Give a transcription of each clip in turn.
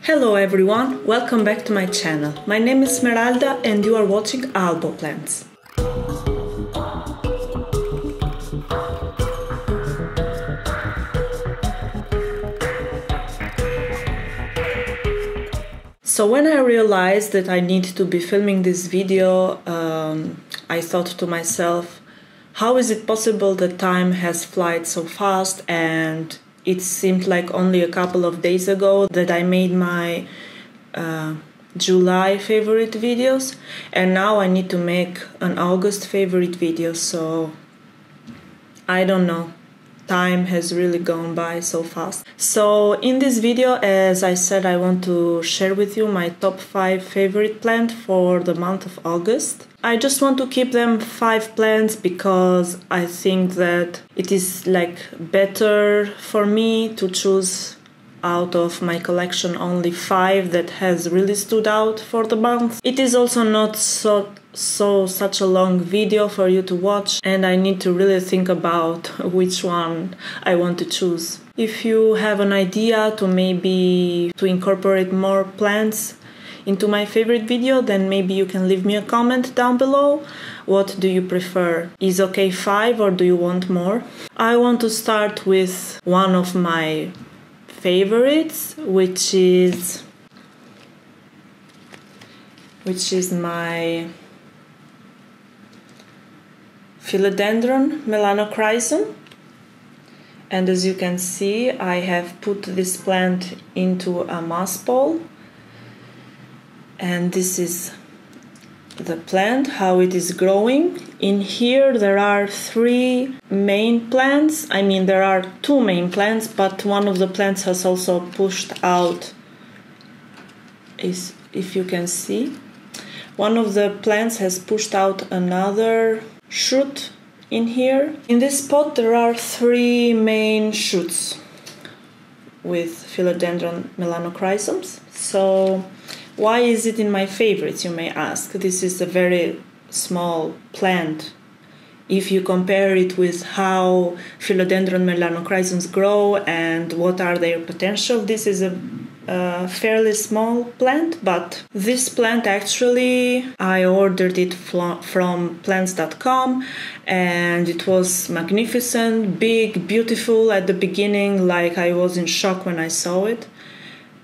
Hello everyone, welcome back to my channel. My name is Esmeralda and you are watching Albo plants. So when I realized that I need to be filming this video, I thought to myself, how is it possible that time has flown so fast, and it seemed like only a couple of days ago that I made my July favorite videos, and now I need to make an August favorite video, so I don't know. Time has really gone by so fast. So in this video, as I said, I want to share with you my top 5 favorite plants for the month of August. I just want to keep them 5 plants because I think that it is like better for me to choose out of my collection only 5 that has really stood out for the month. It is also not such a long video for you to watch, and I need to really think about which one I want to choose. If you have an idea to maybe to incorporate more plants into my favorite video, then maybe you can leave me a comment down below. What do you prefer? Is okay 5 or do you want more? I want to start with one of my favorites, which is my Philodendron Melanochrysum. And as you can see, I have put this plant into a moss bowl, and this is the plant, how it is growing. In here there are 3 main plants. I mean, there are 2 main plants, but one of the plants has also pushed out, if you can see. One of the plants has pushed out another shoot in here. In this pot there are 3 main shoots with Philodendron Melanochrysums. So why is it in my favorites, you may ask? This is a very small plant. If you compare it with how Philodendron Melanochrysums grow and what are their potential, this is a fairly small plant, but this plant actually, I ordered it from plants.com, and it was magnificent, big, beautiful at the beginning, like I was in shock when I saw it.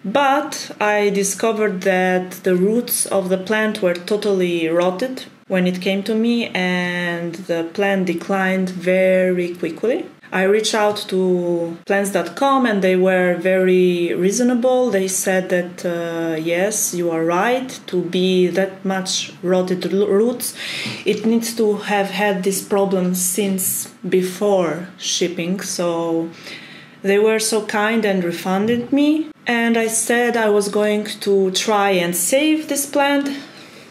But I discovered that the roots of the plant were totally rotted when it came to me, and the plant declined very quickly. I reached out to plants.com and they were very reasonable. They said that yes, you are right, to be that much rotted roots, it needs to have had this problem since before shipping. So they were so kind and refunded me. And I said I was going to try and save this plant.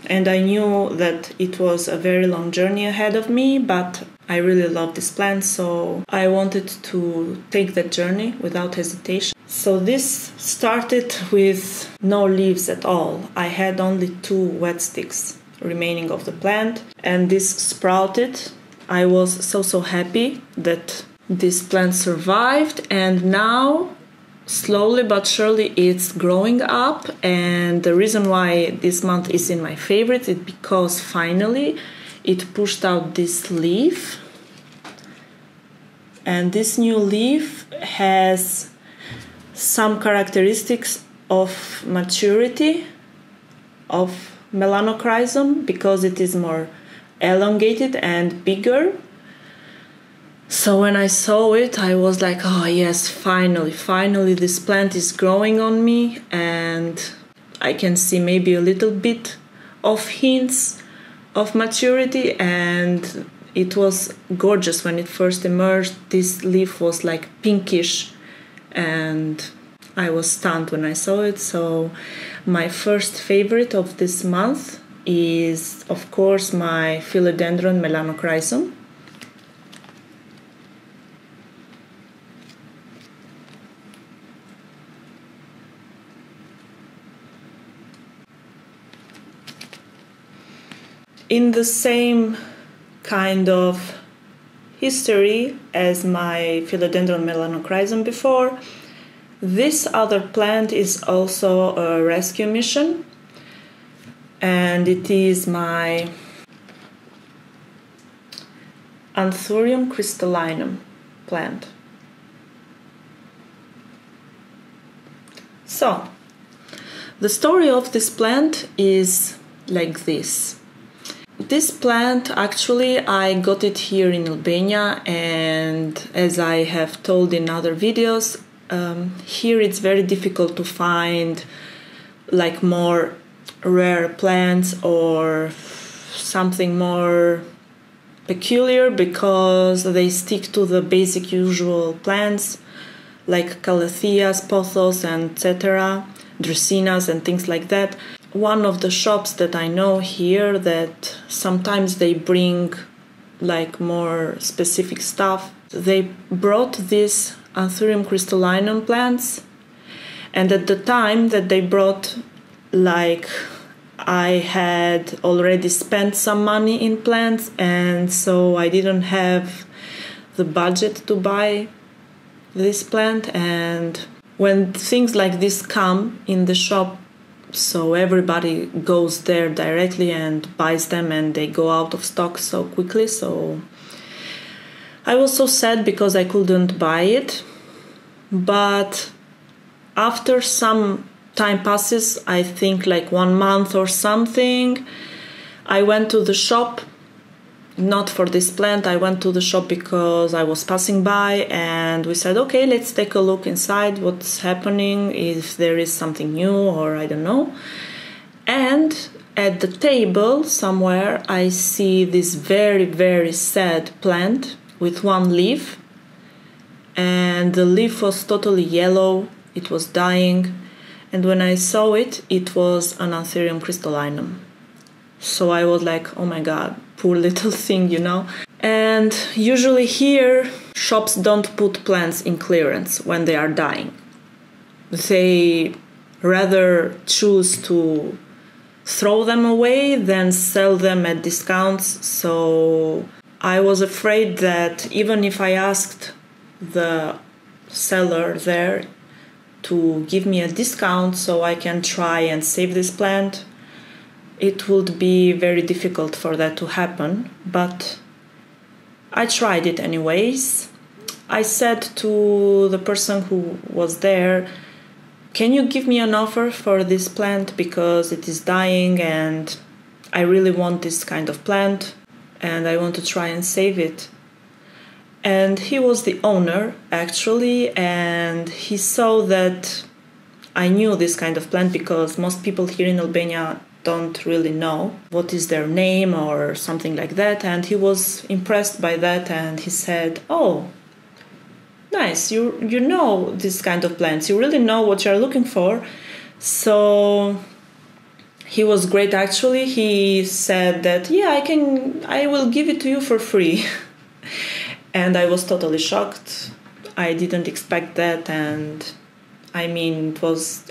And I knew that it was a very long journey ahead of me, but I really love this plant, so I wanted to take that journey without hesitation. So this started with no leaves at all. I had only 2 wet sticks remaining of the plant, and this sprouted. I was so happy that this plant survived, and now slowly but surely it's growing up. And the reason why this month is in my favorite is because finally it pushed out this leaf, and this new leaf has some characteristics of maturity of Melanochrysum because it is more elongated and bigger. So when I saw it, I was like, oh yes, finally this plant is growing on me, and I can see maybe a little bit of hints of maturity. And it was gorgeous when it first emerged. This leaf was like pinkish, and I was stunned when I saw it. So my first favorite of this month is, of course, my Philodendron Melanochrysum. In the same kind of history as my Philodendron Melanochrysum before, This other plant is also a rescue mission, and it is my Anthurium Crystallinum plant. So, the story of this plant is like this. This plant, actually, I got it here in Albania, and as I have told in other videos, here it's very difficult to find like more rare plants or something more peculiar, because they stick to the basic usual plants like calatheas, pothos, and etc., dracaenas and things like that. One of the shops that I know here that sometimes they bring like more specific stuff, they brought these Anthurium Crystallinum plants, and at the time that they brought, like, I had already spent some money in plants, and so I didn't have the budget to buy this plant. And when things like this come in the shop, so everybody goes there directly and buys them, and they go out of stock so quickly. So I was so sad because I couldn't buy it. But after some time passes, I think like 1 month or something, I went to the shop, not for this plant, I went to the shop because I was passing by, and we said, okay, let's take a look inside, what's happening, if there is something new, or I don't know. And at the table somewhere I see this very, very sad plant with one leaf, and the leaf was totally yellow, it was dying. And when I saw it, it was an Anthurium Crystallinum. So I was like, oh my god, poor little thing, you know. And usually here, shops don't put plants in clearance when they are dying. They rather choose to throw them away than sell them at discounts. So I was afraid that even if I asked the seller there to give me a discount so I can try and save this plant, it would be very difficult for that to happen. But I tried it anyways. I said to the person who was there, can you give me an offer for this plant, because it is dying and I really want this kind of plant and I want to try and save it. And he was the owner, actually, and he saw that I knew this kind of plant, because most people here in Albania don't really know what is their name or something like that. And he was impressed by that, and he said, oh, nice, you know this kind of plants, you really know what you're looking for. So he was great, actually. He said that, yeah, I will give it to you for free. And I was totally shocked. I didn't expect that, and I mean,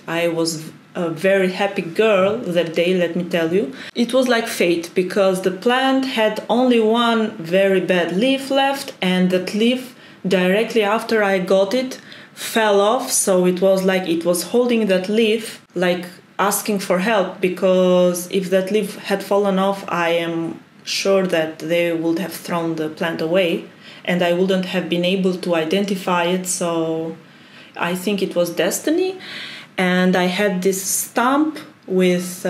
I was a very happy girl that day, let me tell you. It was like fate, because the plant had only one very bad leaf left, and that leaf directly after I got it fell off. So it was like it was holding that leaf, like asking for help, because if that leaf had fallen off, I am sure that they would have thrown the plant away, and I wouldn't have been able to identify it. So I think it was destiny. And I had this stump with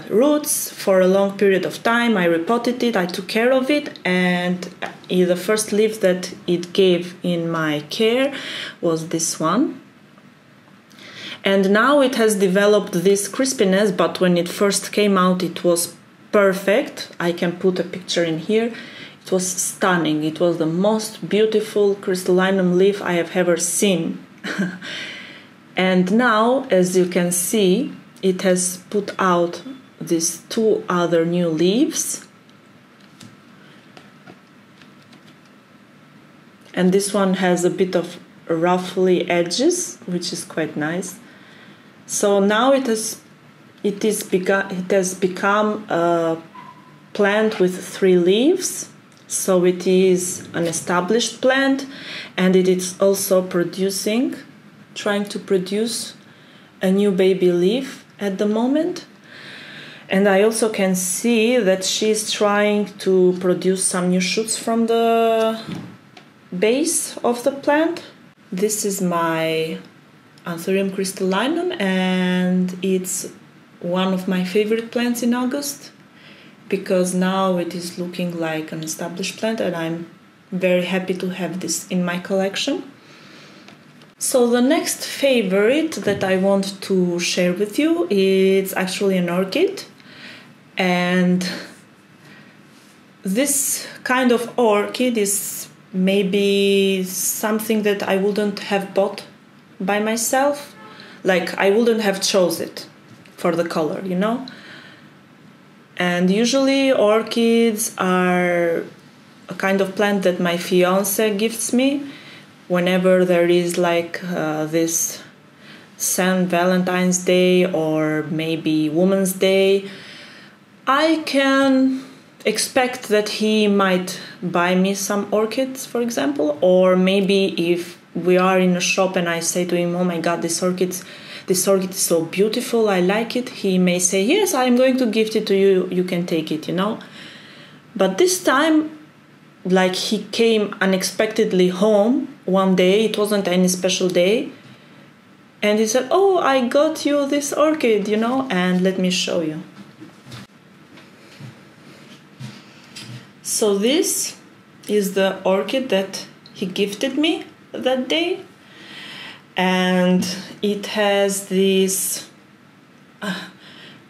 roots for a long period of time. I repotted it, I took care of it, and the first leaf that it gave in my care was this one. And now it has developed this crispiness, but when it first came out, it was perfect. I can put a picture in here. It was stunning. It was the most beautiful crystallinum leaf I have ever seen. And now, as you can see, it has put out these two other new leaves. And this one has a bit of ruffly edges, which is quite nice. So now it has become a plant with 3 leaves. So it is an established plant, and it is also producing trying to produce a new baby leaf at the moment. And I also can see that she's trying to produce some new shoots from the base of the plant. This is my Anthurium Crystallinum, and it's one of my favorite plants in August because now it is looking like an established plant, and I'm very happy to have this in my collection. So the next favorite that I want to share with you is actually an orchid, and this kind of orchid is maybe something that I wouldn't have bought by myself. Like, I wouldn't have chose it for the color, you know? And usually orchids are a kind of plant that my fiance gifts me whenever there is like this St. Valentine's Day or maybe Women's Day. I can expect that he might buy me some orchids, for example, or maybe if we are in a shop and I say to him, oh my god, this orchid is so beautiful, I like it, he may say, yes, I'm going to gift it to you, you can take it, you know. But this time, like, he came unexpectedly home one day, it wasn't any special day, and he said, oh, I got you this orchid, you know, and let me show you. So this is the orchid that he gifted me that day, and it has these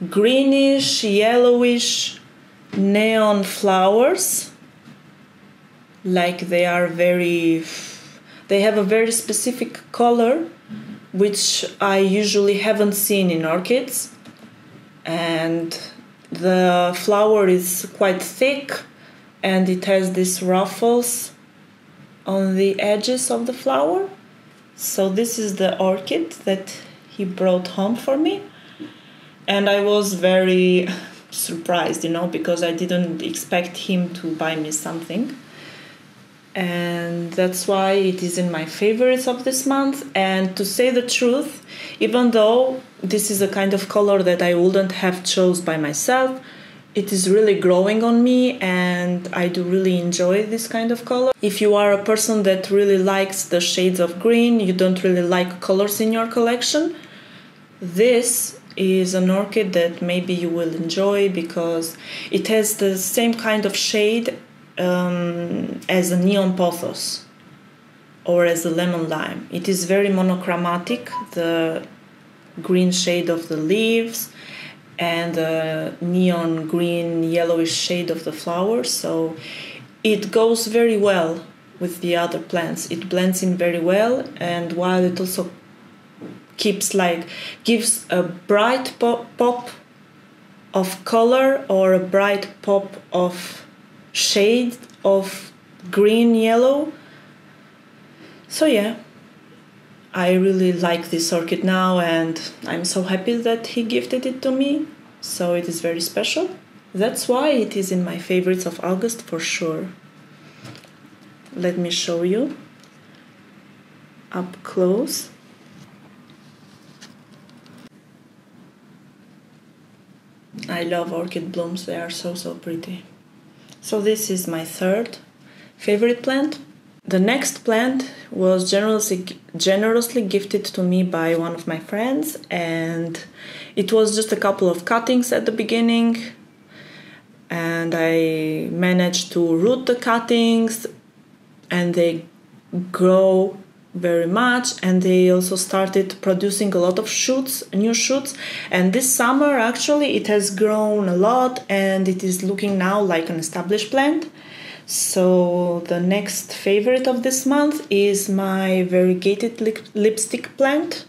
greenish, yellowish neon flowers. Like they have a very specific color, which I usually haven't seen in orchids, and the flower is quite thick and it has these ruffles on the edges of the flower. So this is the orchid that he brought home for me, and I was very surprised, you know, because I didn't expect him to buy me something, and that's why it is in my favorites of this month. And to say the truth, even though this is a kind of color that I wouldn't have chose by myself, it is really growing on me and I do really enjoy this kind of color. If you are a person that really likes the shades of green, you don't really like colors in your collection, this is an orchid that maybe you will enjoy because it has the same kind of shade as a neon pothos or as a lemon lime. It is very monochromatic, the green shade of the leaves and the neon green yellowish shade of the flowers, so it goes very well with the other plants. It blends in very well, and while it also gives a bright pop of color or a bright pop of shade of green yellow. So yeah, I really like this orchid now, and I'm so happy that he gifted it to me, so it is very special. That's why it is in my favorites of August for sure. Let me show you up close. I love orchid blooms, they are so pretty. So this is my third favorite plant. The next plant was generously gifted to me by one of my friends, and it was just a couple of cuttings at the beginning, and I managed to root the cuttings and they grow very much, and they also started producing a lot of shoots, new shoots, and this summer actually it has grown a lot and it is looking now like an established plant. So the next favorite of this month is my variegated lipstick plant.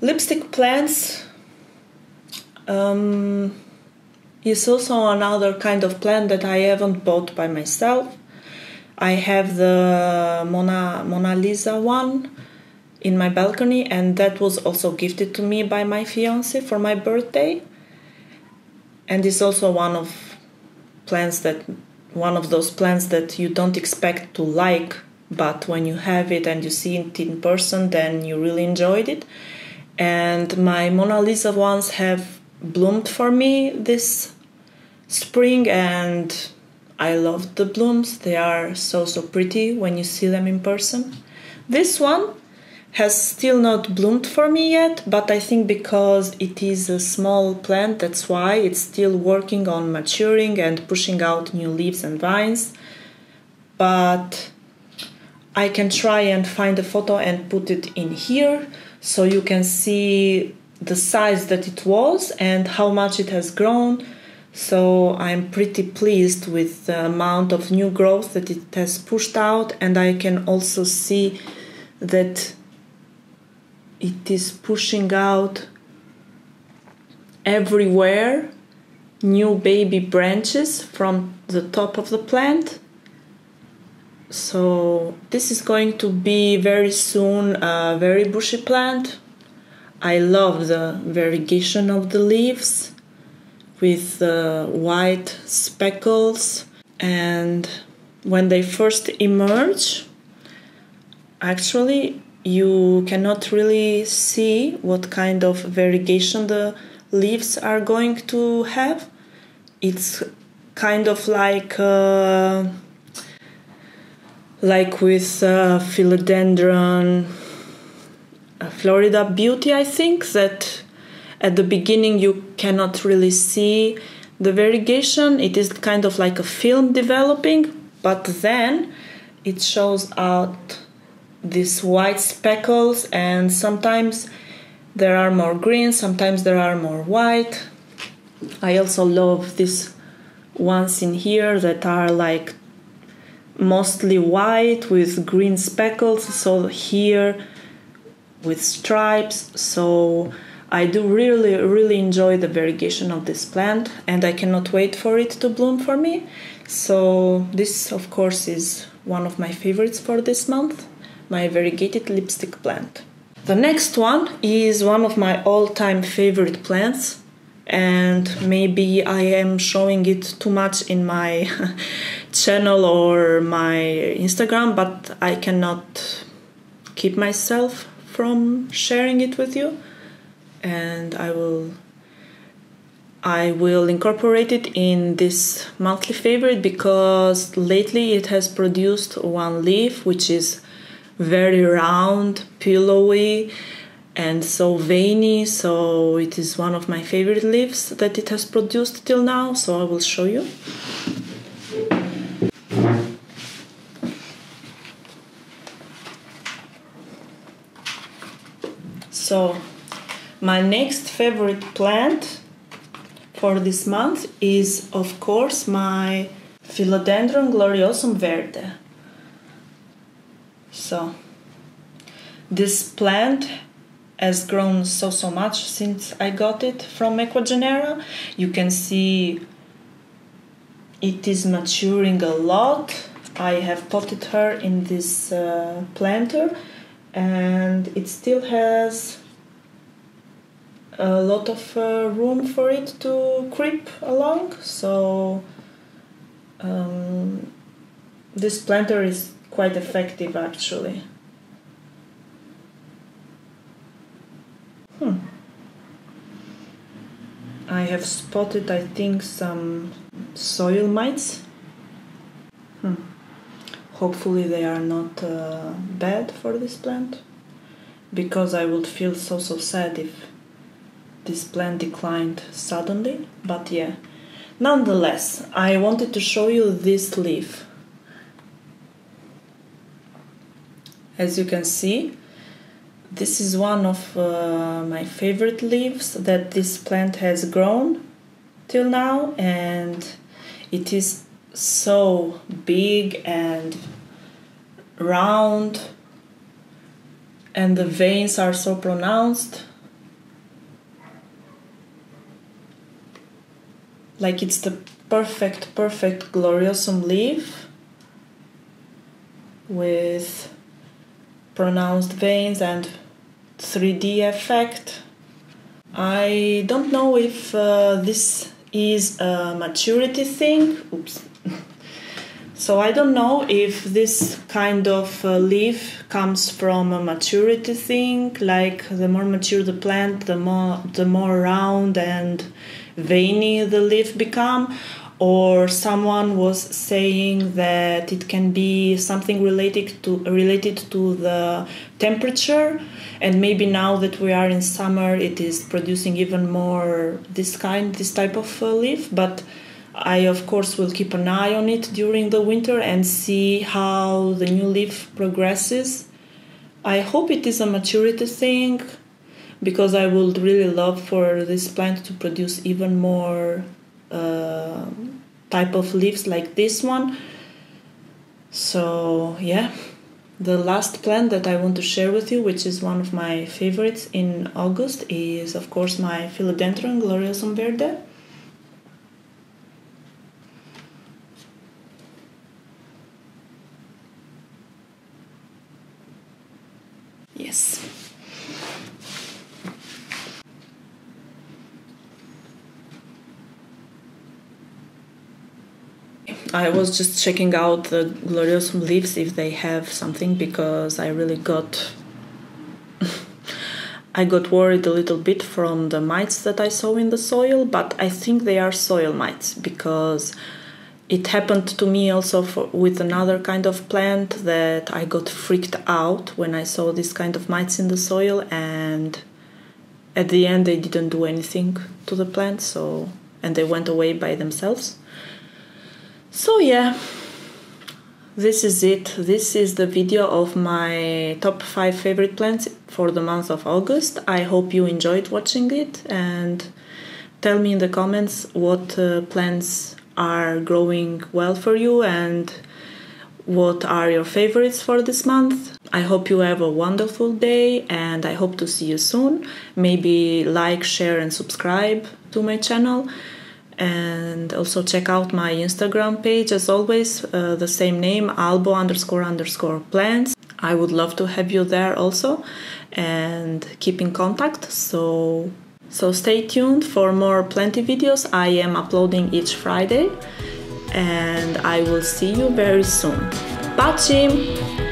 Lipstick plants is also another kind of plant that I haven't bought by myself. I have the Mona Lisa one in my balcony, and that was also gifted to me by my fiance for my birthday. And it's also one of those plants that you don't expect to like but when you have it and you see it in person, then you really enjoyed it. And my Mona Lisa ones have bloomed for me this spring, and I love the blooms. They are so pretty when you see them in person. This one has still not bloomed for me yet, but I think because it is a small plant, that's why it's still working on maturing and pushing out new leaves and vines. But I can try and find a photo and put it in here so you can see the size that it was and how much it has grown. So I'm pretty pleased with the amount of new growth that it has pushed out, and I can also see that it is pushing out everywhere new baby branches from the top of the plant. So this is going to be very soon a very bushy plant. I love the variegation of the leaves with the white speckles, and when they first emerge, actually you cannot really see what kind of variegation the leaves are going to have. It's kind of like with Philodendron Florida Beauty, I think, that at the beginning you cannot really see the variegation. It is kind of like a film developing, but then it shows out these white speckles, and sometimes there are more green, sometimes there are more white. I also love these ones in here that are like mostly white with green speckles, so here with stripes. So I do really enjoy the variegation of this plant, and I cannot wait for it to bloom for me. So this of course is one of my favorites for this month, my variegated lipstick plant. The next one is one of my all-time favorite plants, and maybe I am showing it too much in my channel or my Instagram, but I cannot keep myself from sharing it with you, and I will incorporate it in this monthly favorite because lately it has produced one leaf which is very round, pillowy, and so veiny. So it is one of my favorite leaves that it has produced till now, so I will show you. So my next favorite plant for this month is of course my Philodendron Gloriosum verde. So this plant has grown so much since I got it from Equagenera. You can see it is maturing a lot. I have potted her in this planter, and it still has a lot of room for it to creep along. So this planter is quite effective actually. I have spotted, I think, some soil mites. Hopefully they are not bad for this plant, because I would feel so sad if this plant declined suddenly. But yeah, nonetheless, I wanted to show you this leaf. As you can see, this is one of my favorite leaves that this plant has grown till now, and it is so big and round, and the veins are so pronounced. Like it's the perfect Gloriosum leaf with pronounced veins and 3D effect. I don't know if this is a maturity thing. Oops. So I don't know if this kind of leaf comes from a maturity thing, like the more mature the plant, the more round and veiny the leaf become, or someone was saying that it can be something related to the temperature, and maybe now that we are in summer it is producing even more this type of leaf. But I of course will keep an eye on it during the winter and see how the new leaf progresses. I hope it is a maturity thing, because I would really love for this plant to produce even more type of leaves like this one. So yeah, the last plant that I want to share with you, which is one of my favorites in August, is of course my Philodendron Gloriosum verde. Yes. I was just checking out the Gloriosum leaves if they have something, because I really got I got worried a little bit from the mites that I saw in the soil, but I think they are soil mites, because it happened to me also with another kind of plant that I got freaked out when I saw this kind of mites in the soil, and at the end they didn't do anything to the plant, and they went away by themselves. So yeah, this is it. This is the video of my top 5 favorite plants for the month of August. I hope you enjoyed watching it, and tell me in the comments what plants are growing well for you and what are your favorites for this month. I hope you have a wonderful day, and I hope to see you soon. Maybe like, share and subscribe to my channel. And also check out my Instagram page, as always, the same name, Albo__plants. I would love to have you there also, and keep in contact. So stay tuned for more plenty videos. I am uploading each Friday, and I will see you very soon. Pacim!